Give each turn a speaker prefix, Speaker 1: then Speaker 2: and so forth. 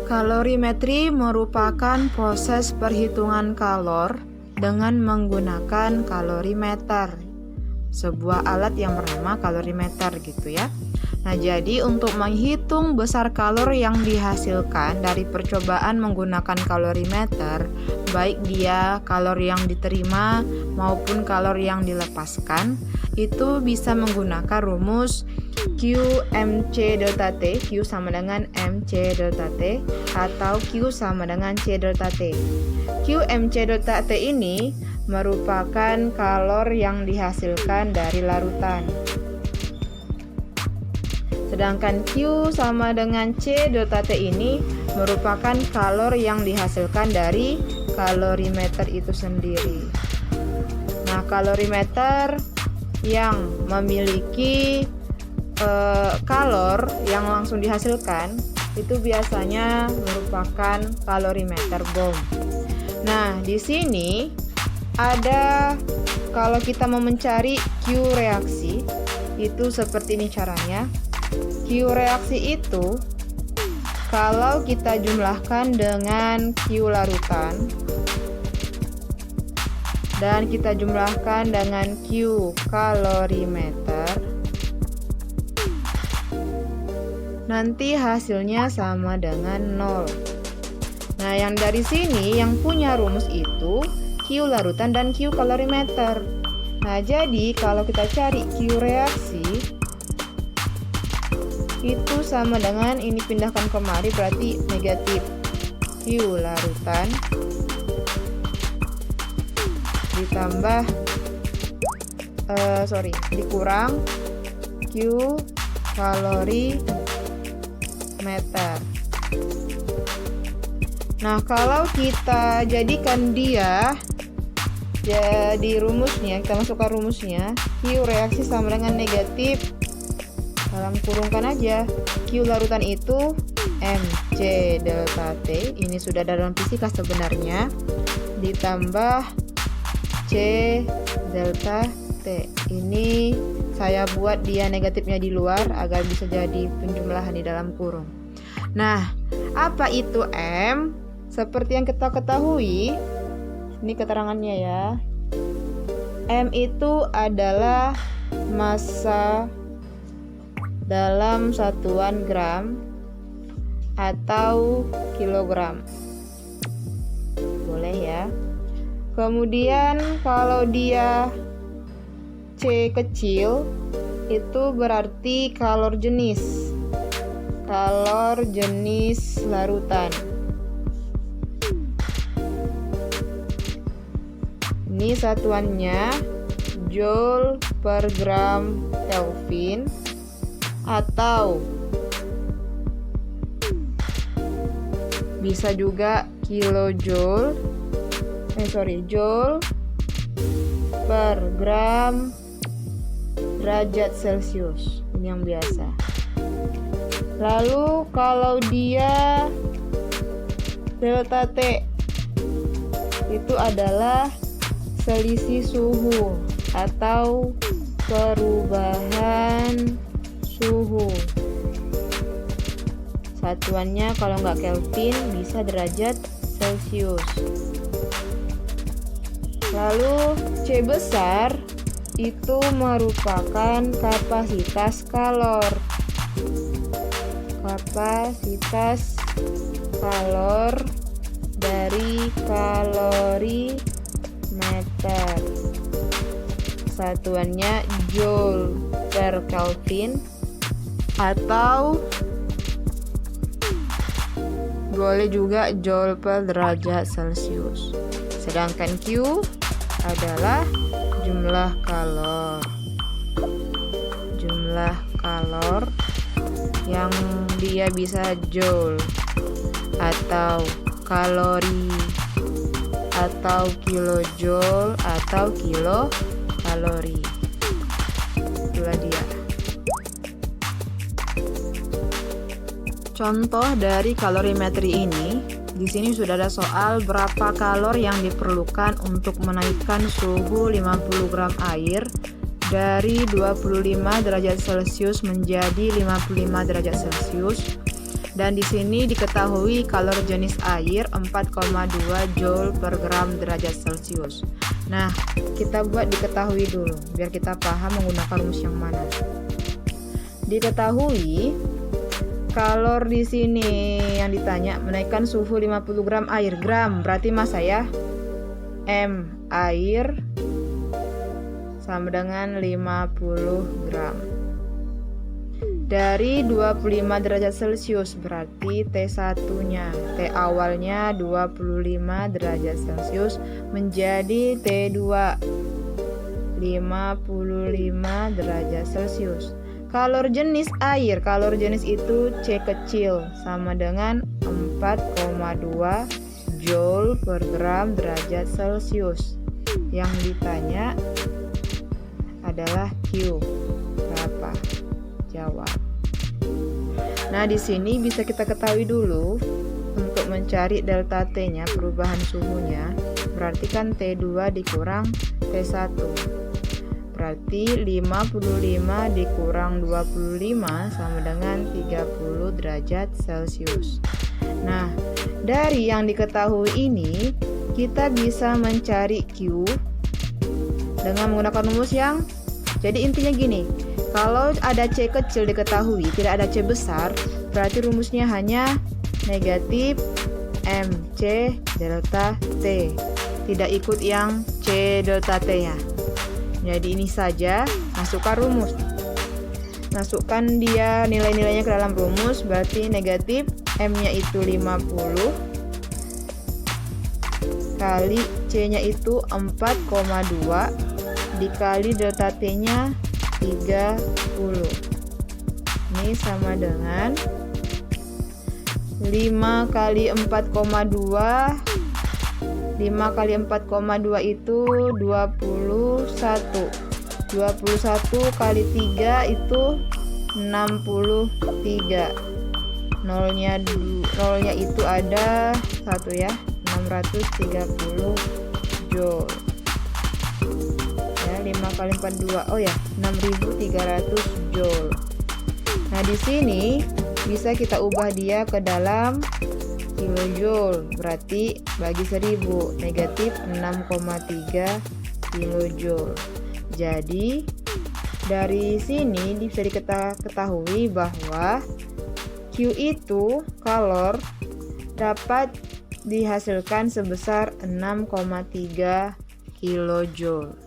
Speaker 1: Kalorimetri merupakan proses perhitungan kalor dengan menggunakan kalorimeter, sebuah alat yang bernama kalorimeter gitu ya. Nah, jadi untuk menghitung besar kalor yang dihasilkan dari percobaan menggunakan kalorimeter, baik dia kalor yang diterima maupun kalor yang dilepaskan, itu bisa menggunakan rumus Q MC delta T, Q sama dengan MC delta T, atau Q sama dengan C delta T. Q MC delta T ini merupakan kalor yang dihasilkan dari larutan. Sedangkan Q sama dengan C delta T ini merupakan kalor yang dihasilkan dari kalorimeter itu sendiri. Nah, kalorimeter yang memiliki kalor yang langsung dihasilkan itu biasanya merupakan kalorimeter bom. Nah, di sini ada, kalau kita mau mencari Q reaksi itu seperti ini caranya. Q reaksi itu kalau kita jumlahkan dengan Q larutan dan kita jumlahkan dengan Q kalorimeter, nanti hasilnya sama dengan 0. Nah, yang dari sini yang punya rumus itu Q larutan dan Q kalorimeter. Nah, jadi kalau kita cari Q reaksi itu sama dengan ini, pindahkan kemari berarti negatif Q larutan ditambah dikurang Q kalorimeter. Nah, kalau kita jadikan dia jadi rumusnya, kita masukkan rumusnya, Q reaksi sama dengan negatif, dalam kurungkan aja, Q larutan itu MC delta T, ini sudah dalam fisika sebenarnya, ditambah C delta T. Ini saya buat dia negatifnya di luar agar bisa jadi penjumlahan di dalam kurung. Nah, apa itu M? Seperti yang kita ketahui, ini keterangannya ya. M itu adalah massa dalam satuan gram atau kilogram. Boleh ya. Kemudian kalau dia C kecil itu berarti kalor jenis larutan. Ini satuannya joule per gram Kelvin atau bisa juga joule per gram derajat Celcius. Ini yang biasa. Lalu kalau dia delta T itu adalah selisih suhu atau perubahan suhu. Satuannya kalau nggak Kelvin bisa derajat Celcius. Lalu C besar itu merupakan kapasitas kalor. Kapasitas kalor dari kalorimeter. Satuannya joule per Kelvin atau boleh juga joule per derajat Celcius. Sedangkan Q adalah jumlah kalor yang dia bisa joule atau kalori atau kilojoule atau kilokalori. Itulah dia. Contoh dari kalorimetri ini, di sini sudah ada soal berapa kalor yang diperlukan untuk menaikkan suhu 50 gram air dari 25 derajat Celcius menjadi 55 derajat Celcius Dan di sini diketahui kalor jenis air 4,2 Joule per gram derajat Celcius. Nah, kita buat diketahui dulu biar kita paham menggunakan rumus yang mana. Diketahui kalor di sini yang ditanya menaikkan suhu 50 gram air. Gram berarti massa ya. M air sama dengan 50 gram. Dari 25 derajat Celcius berarti T1-nya, T awalnya 25 derajat Celcius menjadi T2 55 derajat Celcius. Kalor jenis air, kalor jenis itu C kecil sama dengan 4,2 Joule per gram derajat Celcius. Yang ditanya adalah Q berapa? Jawab. Nah, di sini bisa kita ketahui dulu untuk mencari delta T-nya, perubahan suhunya. Berarti kan T2 dikurang T1. Berarti 55 dikurang 25 sama dengan 30 derajat Celcius. Nah, dari yang diketahui ini kita bisa mencari Q dengan menggunakan rumus yang jadi intinya gini. Kalau ada C kecil diketahui, tidak ada C besar, berarti rumusnya hanya negatif MC delta T. Tidak ikut yang C delta T-nya. Jadi ini saja, masukkan rumus. Masukkan dia nilai-nilainya ke dalam rumus, berarti negatif M-nya itu 50 kali C-nya itu 4,2 dikali delta T-nya 30. Ini sama dengan 5 kali 4,2. 5 kali 4,2 itu 21. 21 kali 3 itu 63. Nolnya itu ada 1 ya, 630 Joule. 5 kali 42, oh ya, 6300 Joule. Nah, di sini bisa kita ubah dia ke dalam kilojoule. Berarti bagi 1000 negatif 6,3 kilojoule. Jadi dari sini bisa diketahui bahwa Q itu kalor dapat dihasilkan sebesar 6,3 kilojoule.